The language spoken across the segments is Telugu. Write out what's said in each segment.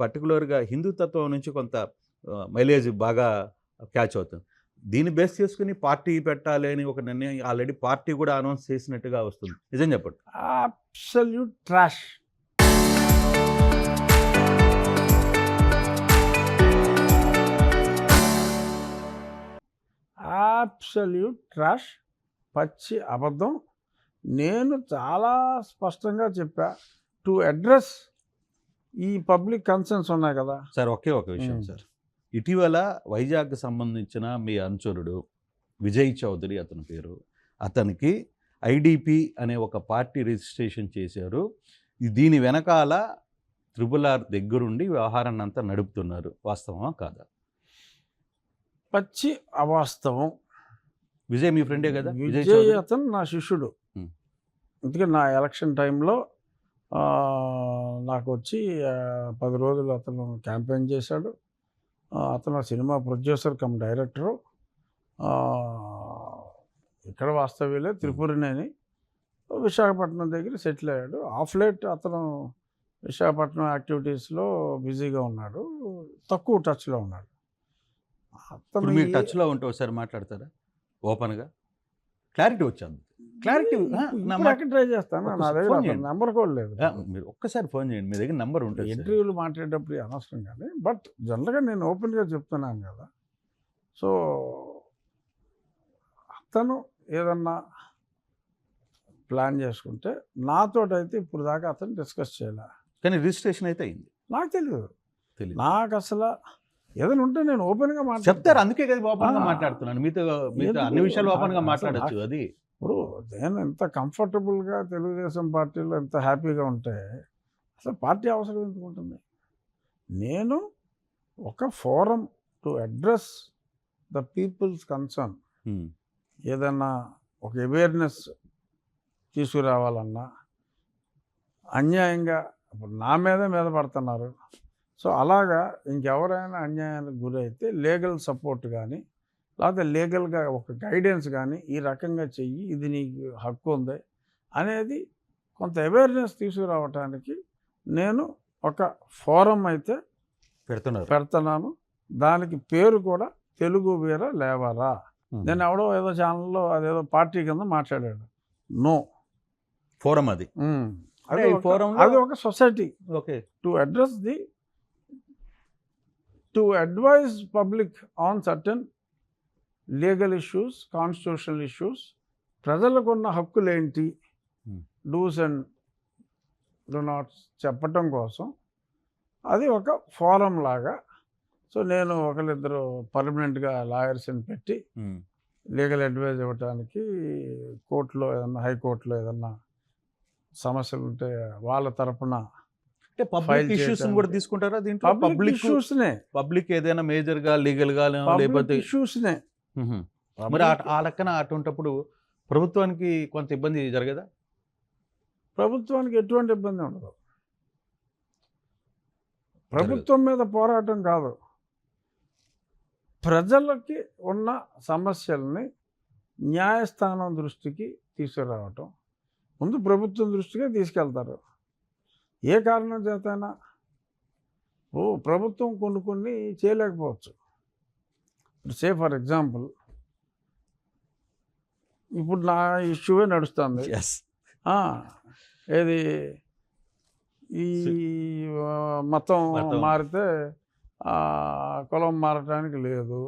పర్టిక్యులర్‌గా హిందుతత్వం నుంచి కొంత మైలేజ్ బాగా క్యాచ్ అవుతుంది. దీన్ని బేస్ చేసుకొని పార్టీ పెట్టాలి అని ఒక నిర్ణయం ఆల్రెడీ పార్టీ కూడా అనౌన్స్ చేసినట్టుగా వస్తుంది. నిజం చెప్పండి. Absolute trash. Absolute trash. పచ్చి అబద్ధం. నేను చాలా స్పష్టంగా చెప్పా. టు అడ్రస్ ఈ పబ్లిక్ కన్సర్న్స్ ఉన్నాయి కదా సార్, ఒకే ఒక విషయం సార్. ఇటీవల వైజాగ్కి సంబంధించిన మీ అనుచరుడు విజయ్ చౌదరి అతని పేరు, అతనికి ఐడిపి అనే ఒక పార్టీ రిజిస్ట్రేషన్ చేశారు. దీని వెనకాల RRR దగ్గరుండి వ్యవహారాన్ని అంతా నడుపుతున్నారు. వాస్తవమా కాదా? పచ్చి అవాస్తవం. విజయ్ మీ ఫ్రెండే కదా? విజయ్ అతను నా శిష్యుడు. అందుకే నా ఎలక్షన్ టైంలో నాకు వచ్చి 10 రోజులు అతను క్యాంపెయిన్ చేశాడు. అతను సినిమా ప్రొడ్యూసర్ కమ్ డైరెక్టరు. ఇక్కడ వాస్తవ్యులే, త్రిపురనేని, విశాఖపట్నం దగ్గర సెటిల్ అయ్యాడు. ఆఫ్ లేట్ అతను విశాఖపట్నం యాక్టివిటీస్లో బిజీగా ఉన్నాడు, తక్కువ టచ్లో ఉన్నాడు. అతను మీ టచ్లో ఉంటే ఒకసారి మాట్లాడతారా ఓపెన్గా? క్లారిటీ వచ్చింది. క్లారిటీ ట్రై చేస్తాను. నా దగ్గర నెంబర్ కూడా లేదు. మీరు ఒక్కసారి ఫోన్ చేయండి, మీ దగ్గర నెంబర్ ఉంటుంది. ఇంటర్వ్యూలు మాట్లాడేటప్పుడు అనవసరం కానీ, బట్ జనరల్గా నేను ఓపెన్గా చెప్తున్నాను కదా. సో అతను ఏదన్నా ప్లాన్ చేసుకుంటే నాతోటైతే ఇప్పుడు దాకా అతను డిస్కస్ చేయాల. కానీ రిజిస్ట్రేషన్ అయితే అయింది. నాకు తెలియదు. నాకు అసలు ఏదైనా ఉంటే నేను ఓపెన్గా చెప్తారు. అందుకే కదా ఓపెన్గా మాట్లాడుతున్నాను. మీతో అన్ని విషయాలు ఓపెన్గా మాట్లాడచ్చు. అది ఇప్పుడు నేను ఎంత కంఫర్టబుల్గా తెలుగుదేశం పార్టీలో ఎంత హ్యాపీగా ఉంటే అసలు పార్టీ అవసరం ఎందుకు ఉంటుంది? నేను ఒక forum to address the peoples concern, ఏదన్నా ఒక అవేర్నెస్ తీసుకురావాలన్నా, అన్యాయంగా ఇప్పుడు నా మీద పడుతున్నారు. సో అలాగా ఇంకెవరైనా అన్యాయానికి గురైతే లీగల్ సపోర్ట్ కానీ, లేకపోతే లీగల్గా ఒక గైడెన్స్ కానీ, ఈ రకంగా చెయ్యి, ఇది నీకు హక్కు ఉంది అనేది కొంత అవేర్నెస్ తీసుకురావటానికి నేను ఒక ఫోరం అయితే పెడుతున్నాను. దానికి పేరు కూడా తెలుగు వీర లేవరా. నేను ఎవడో ఏదో ఛానల్లో అదేదో పార్టీ కింద మాట్లాడాడు. నో ఫోరం అది. అది ఒక society. Okay. To address to advise public on certain legal issues, constitutional issues, ప్రజలకు ఉన్న హక్కులేంటి, డూస్ అండ్ డూ నాట్స్ చెప్పటం కోసం అది ఒక ఫోరం లాగా. సో నేను ఒకరిద్దరు పర్మనెంట్గా లాయర్స్ని పెట్టి లీగల్ అడ్వైజ్ ఇవ్వడానికి, కోర్టులో ఏదన్నా, హైకోర్టులో ఏదన్నా సమస్యలు ఉంటే వాళ్ళ తరపున పబ్లిక్ ఇష్యూస్ కూడా తీసుకుంటారా దీంట్లో? పబ్లిక్ ఇష్యూస్నే, పబ్లిక్ ఏదైనా మేజర్గా లీగల్గా లేకపోతే ఇష్యూస్నే. మరి ఆ లెక్కన అటువంటిప్పుడు ప్రభుత్వానికి కొంత ఇబ్బంది జరగదా? ప్రభుత్వానికి ఎటువంటి ఇబ్బంది ఉండదు. ప్రభుత్వం మీద పోరాటం కాదు, ప్రజలకి ఉన్న సమస్యల్ని న్యాయస్థానం దృష్టికి తీసుకురావటం. ముందు ప్రభుత్వం దృష్టిగా తీసుకెళ్తారు. ఏ కారణం చేతైనా ప్రభుత్వం కొన్ని చేయలేకపోవచ్చు. సే ఫర్ ఎగ్జాంపుల్, ఇప్పుడు నా ఇష్యూవే నడుస్తుంది. ఏది ఈ మతం మారితే కులం మారటానికి లేదు.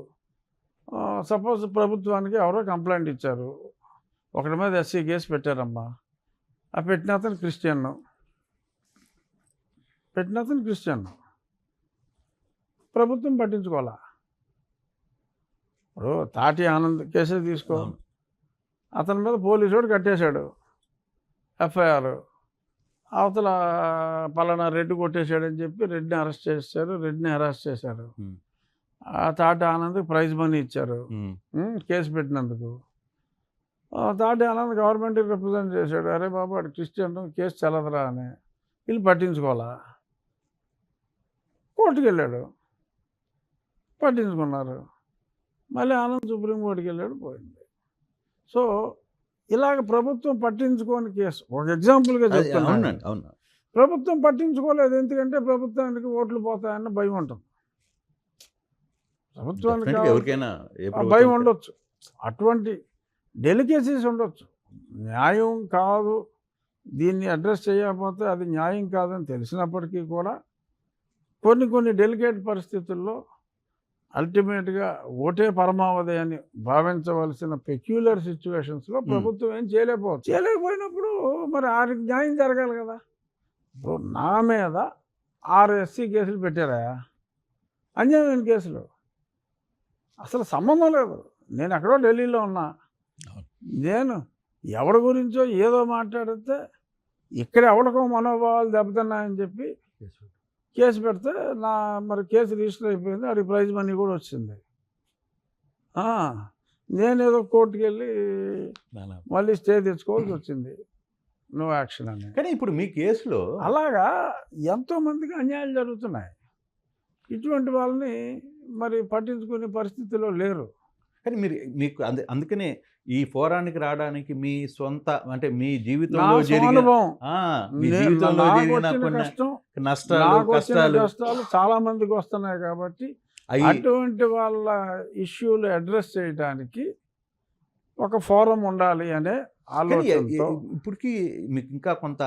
సపోజ్ ప్రభుత్వానికి ఎవరో కంప్లైంట్ ఇచ్చారు, ఒకటి మీద SC కేసు పెట్టారమ్మా. ఆ పెట్టిన అతను క్రిస్టియన్, ప్రభుత్వం పట్టించుకోవాలా. ఇప్పుడు తాటి ఆనంద్ కేసే తీసుకో, అతని మీద పోలీసుడు కట్టేశాడు FIR. అవతల పలానా రెడ్డి కొట్టేశాడని చెప్పి రెడ్డిని అరెస్ట్ చేశారు, రెడ్డిని హెరాస్ చేశారు. ఆ తాటి ఆనంద్కి ప్రైజ్ మనీ ఇచ్చారు కేసు పెట్టినందుకు. తాటి ఆనంద్ గవర్నమెంట్కి రిప్రజెంట్ చేశాడు, అరే బాబు వాడు క్రిస్టియన్, కేసు చెల్లదురా అని. వీళ్ళు పట్టించుకోవాలా. కోర్టుకు వెళ్ళాడు, పట్టించుకున్నారు. మళ్ళీ ఆనంద్ సుప్రీంకోర్టుకి వెళ్ళాడు, పోయింది. సో ఇలాగ ప్రభుత్వం పట్టించుకోని కేసు ఒక ఎగ్జాంపుల్గా చెప్తున్నాను. ప్రభుత్వం పట్టించుకోలేదు. ఎందుకంటే ప్రభుత్వానికి ఓట్లు పోతాయన్న భయం ఉంటుంది. ప్రభుత్వానికి Definitely కావాల్సిన- ఎవరికైనా ఏ ఆ ప్రభుత్వం భయం ఉండొచ్చు. అటువంటి డెలికేసీస్ ఉండొచ్చు. న్యాయం కాదు, దీన్ని అడ్రస్ చేయకపోతే అది న్యాయం కాదని తెలిసినప్పటికీ కూడా కొన్ని డెలికేట్ పరిస్థితుల్లో అల్టిమేట్గా ఓటే పరమావధి అని భావించవలసిన పెక్యులర్ సిచ్యువేషన్స్లో ప్రభుత్వం ఏం చేయలేకపోయినప్పుడు మరి ఆరికి న్యాయం జరగాలి కదా. ఇప్పుడు నా మీద 6 SC కేసులు పెట్టారా, అన్యాయమైన కేసులు, అసలు సంబంధం లేదు. నేను ఎక్కడో ఢిల్లీలో ఉన్నా, నేను ఎవరి గురించో ఏదో మాట్లాడితే ఇక్కడ ఎవరికో మనోభావాలు దెబ్బతిన్నాయని చెప్పి కేసు పెడితే మరి కేసు రిజిస్టర్ అయిపోయింది, అది ప్రైజ్ మనీ కూడా వచ్చింది. నేనేదో కోర్టుకు వెళ్ళి మళ్ళీ స్టే తెచ్చుకోవాల్సి వచ్చింది, నో యాక్షన్ అని. కానీ ఇప్పుడు మీ కేసులో అలాగా ఎంతోమందికి అన్యాయాలు జరుగుతున్నాయి. ఇటువంటి వాళ్ళని మరి పట్టించుకునే పరిస్థితిలో లేరు. కానీ మీకు అందుకనే ఈ ఫోరానికి రావడానికి మీ సొంత అంటే మీ నా జీవితంలో జరిగిన అనుభవం, మీ జీవితంలో నాకు జరిగిన వచ్చిన కొన్ని కష్టం, నష్టాలు నాకు వచ్చిన కష్టాలు కష్టాలు చాలా మందికి వస్తున్నాయి కాబట్టి అవి అటువంటి వాళ్ళ ఇష్యూలు అడ్రస్ చేయడానికి ఒక ఫోరం ఉండాలి అనే కానీ ఆలోచనతో ఇప్పటికీ మీకు ఇంకా కొంత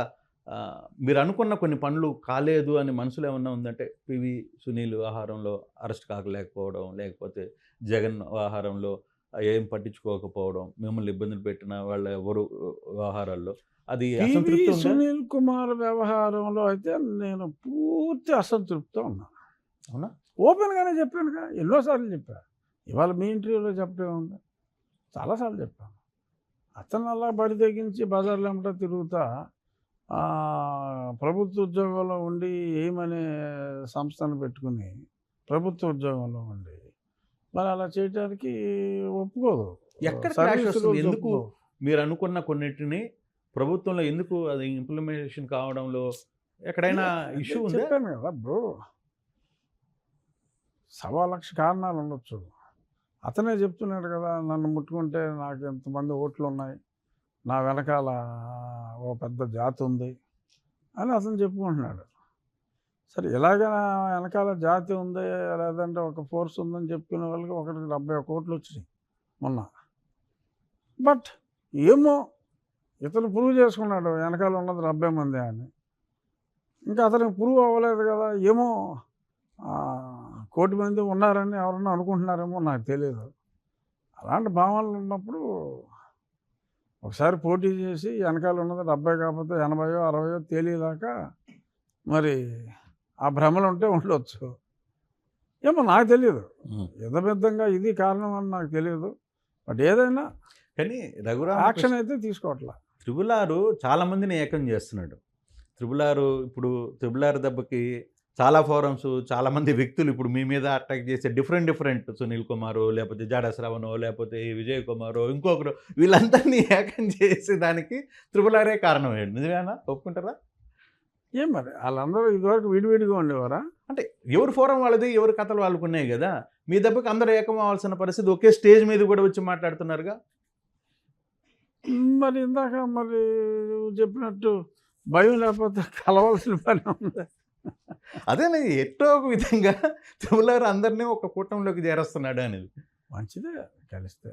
మీరు అనుకున్న కొన్ని పనులు కాలేదు అని మనసులో ఏమన్నా ఉందంటే పివి సునీల్ వ్యవహారంలో అరెస్ట్ కాకలేకపోవడం, లేకపోతే జగన్ వ్యవహారంలో ఏం పట్టించుకోకపోవడం, మిమ్మల్ని ఇబ్బందులు పెట్టిన వాళ్ళ ఎవరు వ్యవహారాల్లో అది పివి అసంతృప్తి ఉందా? సునీల్ కుమార్ వ్యవహారంలో అయితే నేను పూర్తి అసంతృప్తితో ఉన్నా. అవునా? ఓపెన్గానే చెప్పానుగా, ఎన్నోసార్లు చెప్పాను. ఇవాళ మీ ఇంటర్వ్యూలో చెప్పడం ఉంది, చాలాసార్లు చెప్పాను. అతను అలా బరి తెగించి బజార్లో ఏమిటో తిరుగుతా ప్రభుత్వ ఉద్యోగంలో ఉండి ఏమనే సంస్థను పెట్టుకుని ప్రభుత్వ ఉద్యోగంలో ఉండి మరి అలా చేయడానికి ఒప్పుకోదు. ఎక్కడ సర్వీస్ క్లాష్ వస్తుంది? రూల్స్ ఎందుకు ఒప్పుకోవు. మీరు అనుకున్న కొన్నిటిని ప్రభుత్వంలో ఎందుకు అది ఇంప్లిమెంటేషన్ కావడంలో ఎక్కడైనా ఇష్యూ ఉందా? చెప్పాను కదా బ్రో, 1,00,000 కారణాలు ఉండొచ్చు. అతనే చెప్తున్నాడు కదా, నన్ను ముట్టుకుంటే నాకు ఎంతమంది ఓట్లు ఉన్నాయి, నా వెనకాల ఓ పెద్ద జాతి ఉంది అని అతను చెప్పుకుంటున్నాడు. సరే, ఇలాగ నా వెనకాల జాతి ఉంది లేదంటే ఒక ఫోర్స్ ఉందని చెప్పుకునే వాళ్ళకి ఒకరికి 71 కోట్లు వచ్చినాయి మొన్న. బట్ ఏమో ఇతను ప్రూవ్ చేసుకున్నాడు వెనకాల ఉన్నది 70 మంది అని. ఇంకా అతనికి ప్రూవ్ అవ్వలేదు కదా, ఏమో 1 కోటి మంది ఉన్నారని ఎవరన్నా అనుకుంటున్నారేమో నాకు తెలియదు. అలాంటి భావనలు ఉన్నప్పుడు ఒకసారి పోటీ చేసి వెనకాల ఉన్నది 70 కాకపోతే 80 60 తేలిదాకా మరి ఆ భ్రమలు ఉంటే ఉండొచ్చు. ఏమో నాకు తెలియదు, యథమిద్ధంగా ఇది కారణం అని నాకు తెలియదు. బట్ ఏదైనా కానీ రఘురామ యాక్షన్ అయితే తీసుకోవట్లా. త్రిబులారు చాలా మందిని ఏకం చేస్తున్నాడు. ఇప్పుడు త్రిబులారు దెబ్బకి చాలా ఫోరమ్స్, చాలా మంది వ్యక్తులు ఇప్పుడు మీ మీద అటాక్ చేసే డిఫరెంట్ సునీల్ కుమారు, లేకపోతే జాడా శ్రవణో, లేకపోతే విజయ్ కుమారు, ఇంకొకరు, వీళ్ళందరినీ ఏకం చేసే దానికి త్రిబులారే కారణం ఏంటి? నిజమేనా? ఒప్పుకుంటారా? ఏం మరి వాళ్ళందరూ ఇదివరకు విడివిడిగా ఉండేవారా? అంటే ఎవరు ఫోరం వాళ్ళది, ఎవరి కథలు వాళ్ళకు ఉన్నాయి కదా. మీ దెబ్బకి అందరూ ఏకం అవ్వాల్సిన పరిస్థితి, ఒకే స్టేజ్ మీద కూడా వచ్చి మాట్లాడుతున్నారుగా. మరి ఇందాక మరి నువ్వు చెప్పినట్టు భయం లేకపోతే కలవాల్సిన పని ఉంది. అదే ఎట్టో ఒక విధంగా త్రిబులారు అందరినీ ఒక కూటమిలోకి చేరుస్తున్నాడు అనేది మంచిదే కలిస్తే.